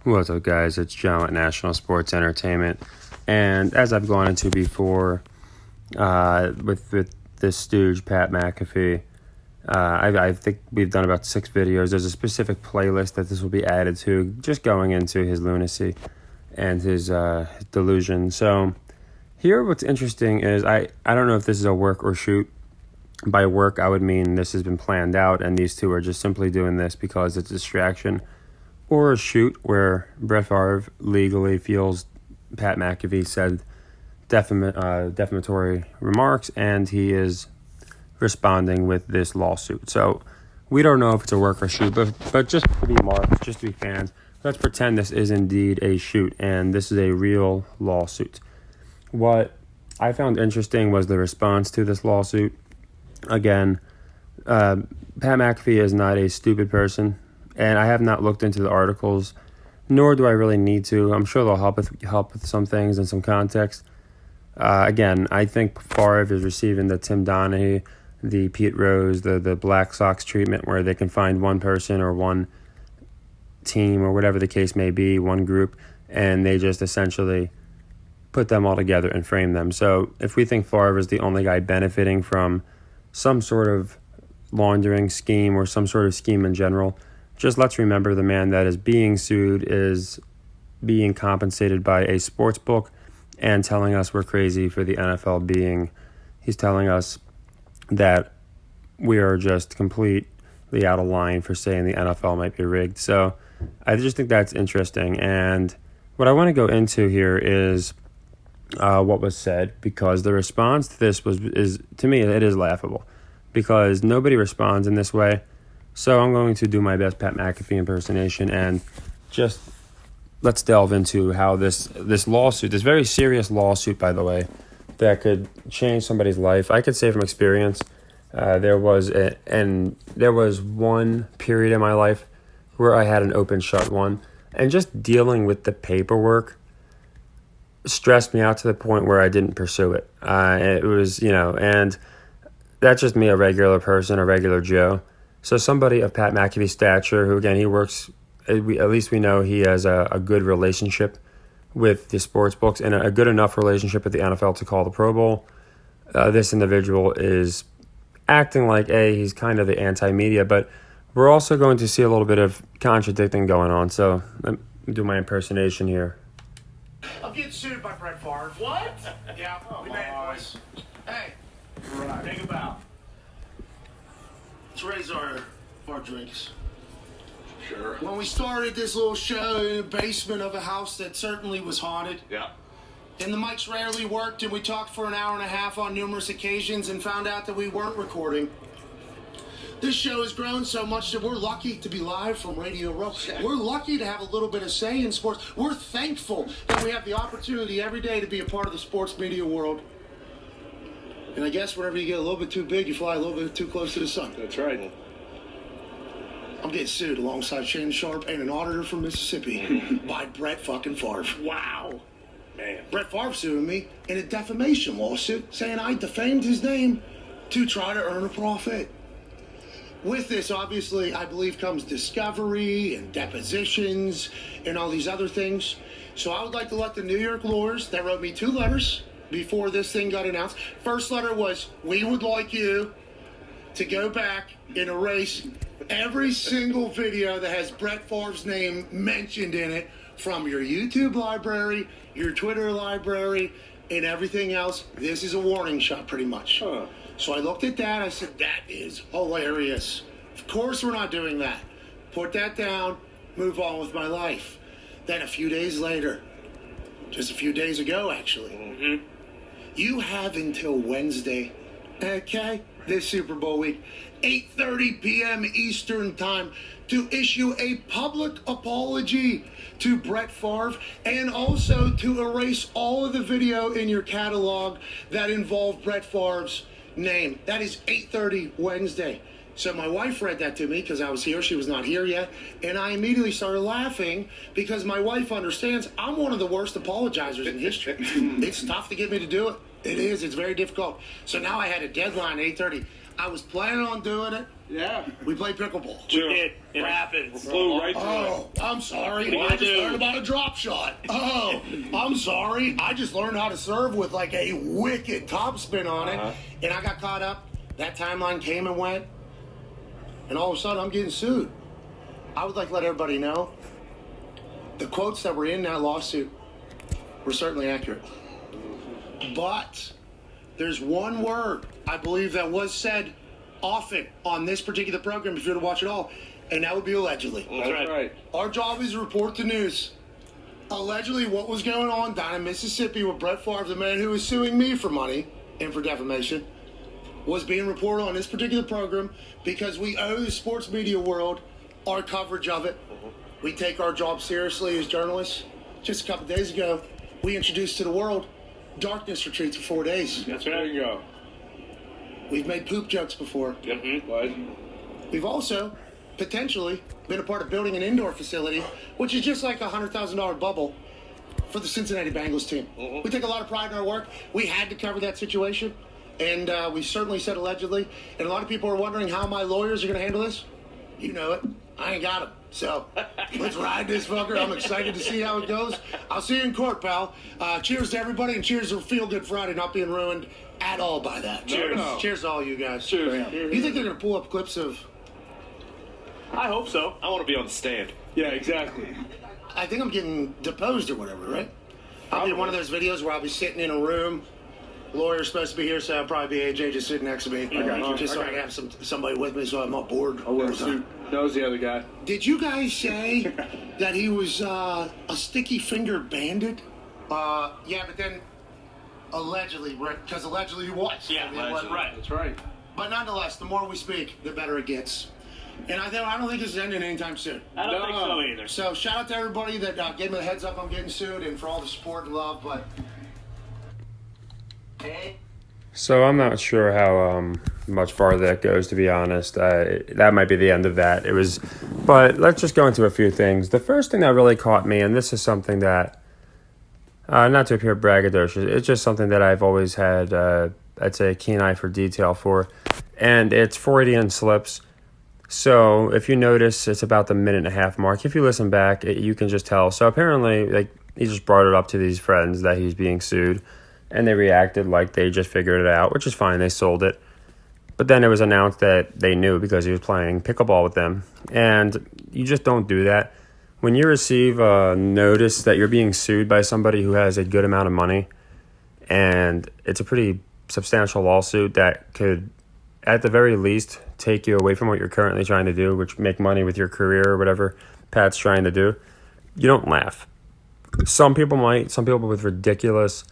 What's up, guys? It's John at National Sports Entertainment, and as I've gone into before, with this stooge Pat Mcafee, I think we've done about 6 videos. There's a specific playlist that this will be added to, just going into his lunacy and his delusion. So here, what's interesting is I don't know if this is a work or shoot. By work, I would mean this has been planned out, and these two are just simply doing this because it's a distraction. Or a shoot where Brett Favre legally feels Pat Mcafee said defamatory remarks, and he is responding with this lawsuit. So we don't know if it's a work or shoot, but just to be marks, just to be fans, let's pretend this is indeed a shoot, and this is a real lawsuit. What I found interesting was the response to this lawsuit. Again, Pat McAfee is not a stupid person. And I have not looked into the articles, nor do I really need to. I'm sure they'll help with some things and some context. Again, I think Favre is receiving the Tim Donaghy, the Pete Rose, the Black Sox treatment, where they can find one person or one team or whatever the case may be, one group, and they just essentially put them all together and frame them. So if we think Favre is the only guy benefiting from some sort of laundering scheme or some sort of scheme in general, just let's remember the man that is being sued is being compensated by a sports book and telling us we're crazy for the NFL he's telling us that we are just completely out of line for saying the NFL might be rigged. So I just think that's interesting. And what I want to go into here is what was said, because the response to this is to me, it is laughable because nobody responds in this way. So I'm going to do my best Pat McAfee impersonation, and just let's delve into how this lawsuit, this very serious lawsuit, by the way, that could change somebody's life. I could say from experience, there was one period in my life where I had an open shut one, and just dealing with the paperwork stressed me out to the point where I didn't pursue it. It was, and that's just me, a regular person, a regular Joe. So somebody of Pat McAfee's stature, who again, he works, at least we know he has a good relationship with the sports books and a good enough relationship with the NFL to call the Pro Bowl. This individual is acting like, he's kind of the anti-media, but we're also going to see a little bit of contradicting going on. So let me do my impersonation here. I'm getting sued by Brett Favre. What? Yeah, we made it, boys. Hey, right. Take a bow. Let's raise our drinks. Sure. When we started this little show in the basement of a house that certainly was haunted. Yeah. And the mics rarely worked, and we talked for an hour and a half on numerous occasions and found out that we weren't recording. This show has grown so much that we're lucky to be live from Radio Row. We're lucky to have a little bit of say in sports. We're thankful that we have the opportunity every day to be a part of the sports media world. And I guess whenever you get a little bit too big, you fly a little bit too close to the sun. That's right. I'm getting sued alongside Shannon Sharp and an auditor from Mississippi by Brett fucking Favre. Wow. Man. Brett Favre suing me in a defamation lawsuit, saying I defamed his name to try to earn a profit. With this, obviously, I believe comes discovery and depositions and all these other things. So I would like to let the New York lawyers that wrote me 2 letters before this thing got announced. First letter was, we would like you to go back and erase every single video that has Brett Favre's name mentioned in it from your YouTube library, your Twitter library, and everything else. This is a warning shot, pretty much. Huh. So I looked at that. I said, that is hilarious. Of course we're not doing that. Put that down, move on with my life. Then a few days later, just a few days ago, actually, you have until Wednesday, okay, this Super Bowl week, 8:30 p.m. Eastern Time, to issue a public apology to Brett Favre and also to erase all of the video in your catalog that involved Brett Favre's name. That is 8:30 Wednesday. So my wife read that to me because I was here. She was not here yet. And I immediately started laughing because my wife understands I'm one of the worst apologizers in history. It's tough to get me to do it. It is. It's very difficult. So now I had a deadline at 8:30. I was planning on doing it Yeah. We played pickleball. We did. It happened. Flew right through Oh, I'm sorry. What I do just you do? learned about a drop shot. Oh, I'm sorry. I just learned how to serve with like a wicked topspin on it. And I got caught up. That timeline came and went. And all of a sudden, I'm getting sued. I would like to let everybody know the quotes that were in that lawsuit were certainly accurate. But there's one word I believe that was said often on this particular program, if you were to watch it all, and that would be allegedly. That's right. Our job is to report the news. Allegedly, what was going on down in Mississippi with Brett Favre, the man who was suing me for money and for defamation, was being reported on this particular program because we owe the sports media world our coverage of it. We take our job seriously as journalists. Just a couple days ago, we introduced to the world darkness retreats for 4 days. That's There right. you go. We've made poop jokes before. What? We've also potentially been a part of building an indoor facility, which is just like a $100,000 bubble for the Cincinnati Bengals team. We take a lot of pride in our work. We had to cover that situation, and we certainly said allegedly. And a lot of people are wondering how my lawyers are going to handle this. You know it. I ain't got them. So let's ride this fucker. I'm excited to see how it goes. I'll see you in court, pal. Cheers to everybody, and cheers to Feel Good Friday not being ruined at all by that. Cheers. No. Cheers to all you guys. Cheers. You think they're going to pull up clips of... I hope so. I want to be on the stand. Yeah, exactly. I think I'm getting deposed or whatever, right? I'll be in one of those videos where I'll be sitting in a room. The lawyer's supposed to be here, so I'll probably be AJ just sitting next to me. Just so I can have somebody with me so I'm not bored. I'll wear a suit. Knows the other guy. Did you guys say that he was a sticky finger bandit? Yeah, but then allegedly, right? Because allegedly he was. Yeah, I mean, it wasn't- right. That's right. But nonetheless, the more we speak, the better it gets. And I don't think this is ending anytime soon. I don't think so either. So shout out to everybody that gave me the heads up I'm getting sued and for all the support and love. But So I'm not sure how much farther that goes, to be honest. That might be the end of that. But let's just go into a few things. The first thing that really caught me, and this is something that, not to appear braggadocious, it's just something that I've always had, I'd say, a keen eye for detail for, and it's Freudian slips. So if you notice, it's about the 1.5 minute mark. If you listen back, you can just tell. So apparently, he just brought it up to these friends that he's being sued, and they reacted like they just figured it out, which is fine. They sold it. But then it was announced that they knew because he was playing pickleball with them. And you just don't do that. When you receive a notice that you're being sued by somebody who has a good amount of money, and it's a pretty substantial lawsuit that could, at the very least, take you away from what you're currently trying to do, which make money with your career or whatever Pat's trying to do, you don't laugh. Some people might. Some people with ridiculous,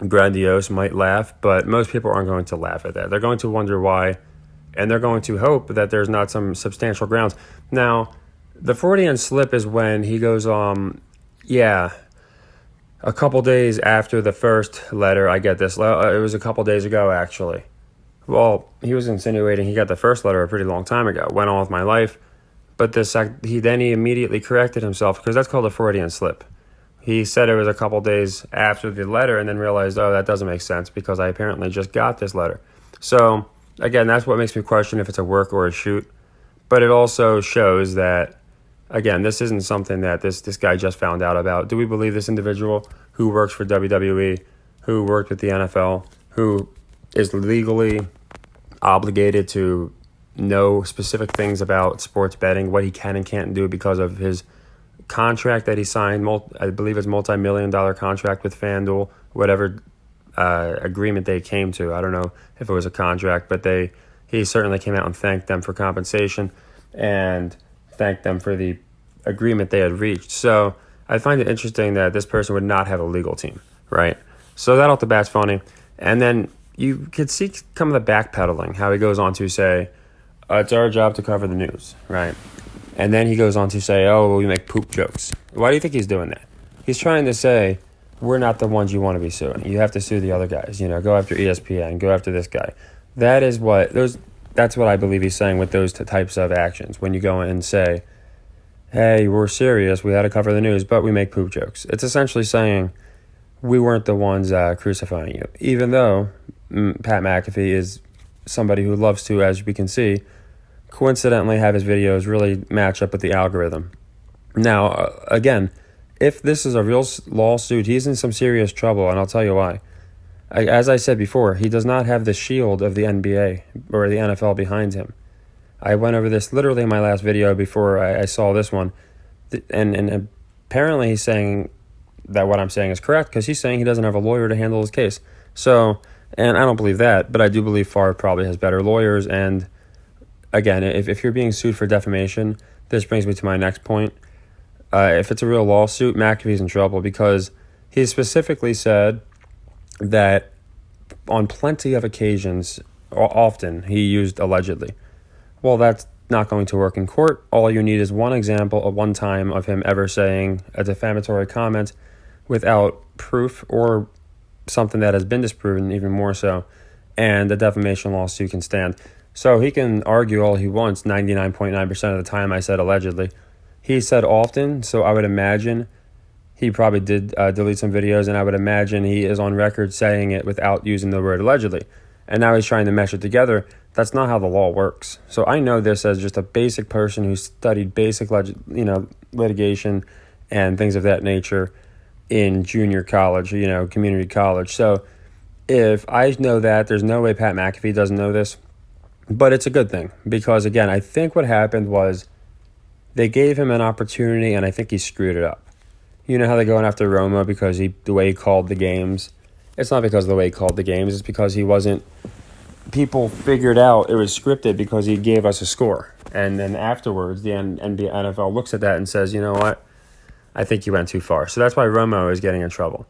grandiose might laugh, but most people aren't going to laugh at that. They're going to wonder why, and they're going to hope that there's not some substantial grounds. Now, the Freudian slip is when he goes, a couple days after the first letter, I get this. It was a couple days ago, actually. Well, he was insinuating he got the first letter a pretty long time ago. Went on with my life. But he immediately corrected himself because that's called a Freudian slip. He said it was a couple days after the letter and then realized, that doesn't make sense because I apparently just got this letter. So, again, that's what makes me question if it's a work or a shoot. But it also shows that, again, this isn't something that this guy just found out about. Do we believe this individual who works for WWE, who worked with the NFL, who is legally obligated to know specific things about sports betting, what he can and can't do because of his contract that he signed, I believe it's multi-million-dollar contract with FanDuel, whatever agreement they came to. I don't know if it was a contract, but he certainly came out and thanked them for compensation and thanked them for the agreement they had reached. So I find it interesting that this person would not have a legal team, right? So that off the bat's funny. And then you could see some of the backpedaling, how he goes on to say, it's our job to cover the news, right? And then he goes on to say, we make poop jokes. Why do you think he's doing that? He's trying to say, we're not the ones you want to be suing. You have to sue the other guys. Go after ESPN, go after this guy. That's what I believe he's saying with those types of actions. When you go in and say, hey, we're serious, we had to cover the news, but we make poop jokes. It's essentially saying, we weren't the ones crucifying you. Even though Pat McAfee is somebody who loves to, as we can see, coincidentally have his videos really match up with the algorithm. Now, again, if this is a real lawsuit, he's in some serious trouble, and I'll tell you why. As I said before, he does not have the shield of the NBA or the NFL behind him. I went over this literally in my last video before I saw this one, and apparently he's saying that what I'm saying is correct because he's saying he doesn't have a lawyer to handle his case. So, and I don't believe that, but I do believe Favre probably has better lawyers. And again, if you're being sued for defamation, this brings me to my next point. If it's a real lawsuit, McAfee's in trouble because he specifically said that on plenty of occasions, often, he used allegedly. Well, that's not going to work in court. All you need is one example of one time of him ever saying a defamatory comment without proof or something that has been disproven, even more so, and the defamation lawsuit can stand. So he can argue all he wants 99.9% of the time I said allegedly. He said often, so I would imagine he probably did delete some videos, and I would imagine he is on record saying it without using the word allegedly. And now he's trying to mesh it together. That's not how the law works. So I know this as just a basic person who studied basic litigation and things of that nature in junior college, community college. So if I know that, there's no way Pat McAfee doesn't know this. But it's a good thing because, again, I think what happened was they gave him an opportunity, and I think he screwed it up. You know how they're going after Romo because the way he called the games? It's not because of the way he called the games. It's because he wasn't... People figured out it was scripted because he gave us a score. And then afterwards, the NFL looks at that and says, you know what? I think you went too far. So that's why Romo is getting in trouble.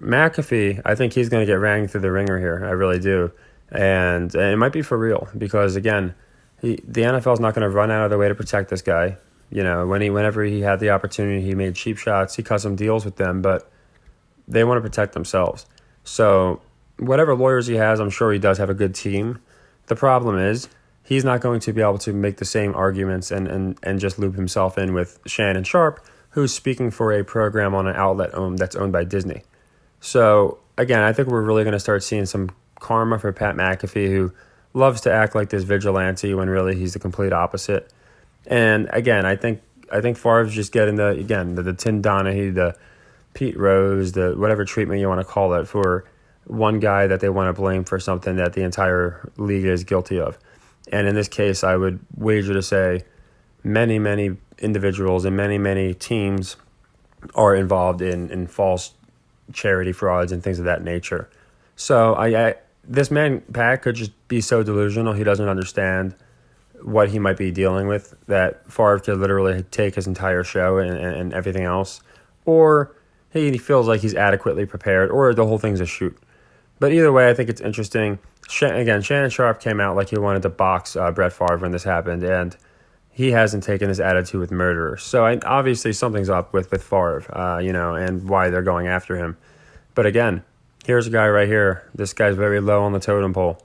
McAfee, I think he's going to get rang through the ringer here. I really do. And it might be for real because, again, the NFL is not going to run out of the way to protect this guy. Whenever he had the opportunity, he made cheap shots. He cut some deals with them, but they want to protect themselves. So whatever lawyers he has, I'm sure he does have a good team. The problem is he's not going to be able to make the same arguments and just loop himself in with Shannon Sharpe, who's speaking for a program on an outlet that's owned by Disney. So, again, I think we're really going to start seeing some karma for Pat McAfee, who loves to act like this vigilante when really he's the complete opposite. And again, I think Favre's just getting the Tim Donaghy, the Pete Rose, the whatever treatment you want to call it for one guy that they want to blame for something that the entire league is guilty of. And in this case, I would wager to say many, many individuals and many, many teams are involved in false charity frauds and things of that nature. So this man, Pat, could just be so delusional he doesn't understand what he might be dealing with, that Favre could literally take his entire show and everything else, or he feels like he's adequately prepared, or the whole thing's a shoot. But either way, I think it's interesting. Shannon Sharpe came out like he wanted to box Brett Favre when this happened, and he hasn't taken his attitude with murderers. So obviously something's up with Favre, and why they're going after him. But again, here's a guy right here. This guy's very low on the totem pole.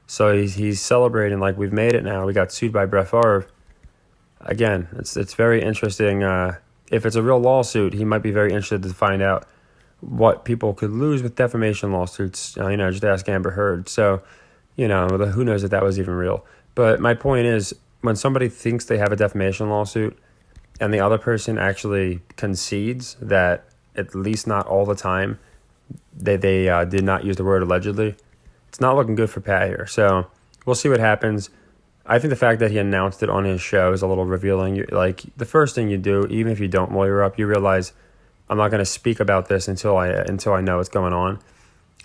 So he's celebrating like we've made it now. We got sued by Brett Favre. Again, it's very interesting. If it's a real lawsuit, he might be very interested to find out what people could lose with defamation lawsuits. Just ask Amber Heard. So, who knows if that was even real. But my point is, when somebody thinks they have a defamation lawsuit and the other person actually concedes that at least not all the time they did not use the word allegedly, it's not looking good for Pat here. So we'll see what happens. I think the fact that he announced it on his show is a little revealing. Like, the first thing you do, even if you don't lawyer up, you realize I'm not going to speak about this until I know what's going on.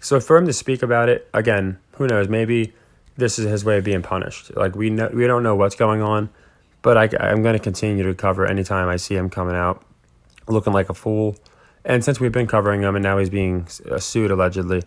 So for him to speak about it, again, who knows? Maybe this is his way of being punished. Like, we don't know what's going on, but I'm going to continue to cover anytime I see him coming out looking like a fool. And since we've been covering him and now he's being sued allegedly,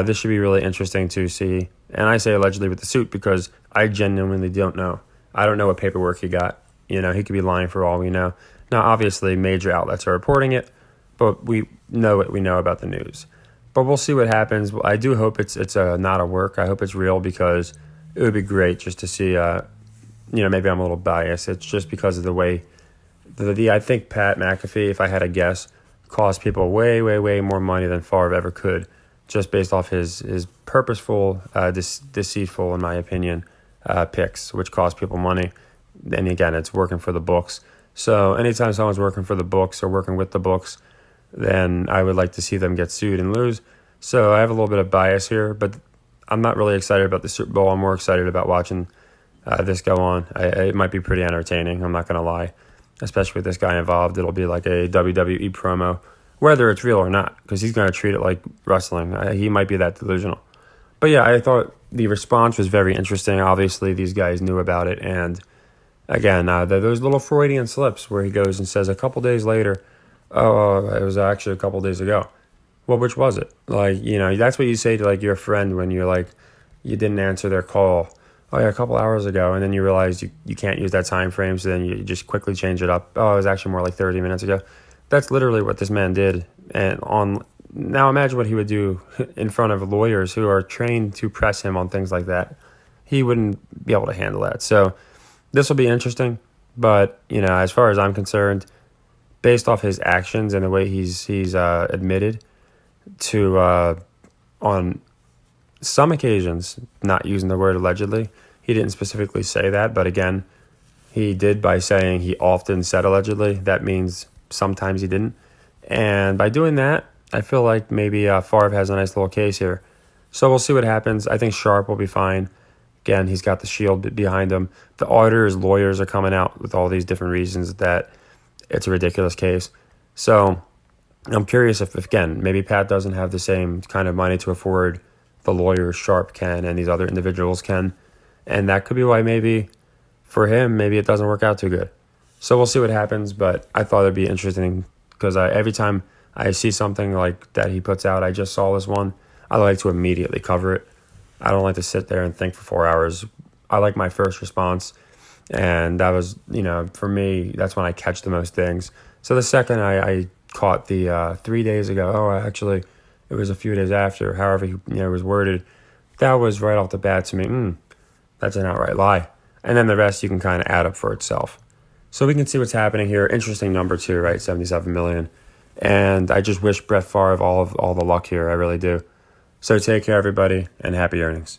this should be really interesting to see. And I say allegedly with the suit because I genuinely don't know. I don't know what paperwork he got. He could be lying for all we know. Now, obviously, major outlets are reporting it, but we know what we know about the news. But we'll see what happens. I do hope it's not a work. I hope it's real because it would be great just to see, maybe I'm a little biased. It's just because of the way, I think Pat McAfee, if I had to guess, cost people way, way, way more money than Favre ever could just based off his purposeful, deceitful, in my opinion, picks, which cost people money. And again, it's working for the books. So anytime someone's working for the books or working with the books, then I would like to see them get sued and lose. So I have a little bit of bias here, but I'm not really excited about the Super Bowl. I'm more excited about watching this go on. It might be pretty entertaining. I'm not going to lie, especially with this guy involved. It'll be like a WWE promo, whether it's real or not, because he's going to treat it like wrestling. He might be that delusional. But yeah, I thought the response was very interesting. Obviously, these guys knew about it. And again, those little Freudian slips where he goes and says a couple days later, oh, it was actually a couple days ago. Well, which was it? Like, that's what you say to like your friend when you're like, you didn't answer their call. Oh yeah, a couple hours ago. And then you realize you can't use that time frame. So then you just quickly change it up. Oh, it was actually more like 30 minutes ago. That's literally what this man did. And now imagine what he would do in front of lawyers who are trained to press him on things like that. He wouldn't be able to handle that. So this will be interesting. But, as far as I'm concerned, based off his actions and the way he's admitted to, on some occasions, not using the word allegedly. He didn't specifically say that, but again, he did by saying he often said allegedly. That means sometimes he didn't. And by doing that, I feel like maybe Favre has a nice little case here. So we'll see what happens. I think Sharp will be fine. Again, he's got the shield behind him. The auditors, lawyers are coming out with all these different reasons that it's a ridiculous case. So I'm curious if again, maybe Pat doesn't have the same kind of money to afford the lawyers Sharp can and these other individuals can. And that could be why maybe for him, maybe it doesn't work out too good. So we'll see what happens. But I thought it'd be interesting because every time I see something like that he puts out, I just saw this one, I like to immediately cover it. I don't like to sit there and think for 4 hours. I like my first response. And that was, for me, that's when I catch the most things. So the second I caught the 3 days ago, actually, it was a few days after, however it was worded, that was right off the bat to me, that's an outright lie. And then the rest you can kind of add up for itself. So we can see what's happening here. Interesting number too, right? 77 million. And I just wish Brett Favre all the luck here. I really do. So take care, everybody, and happy earnings.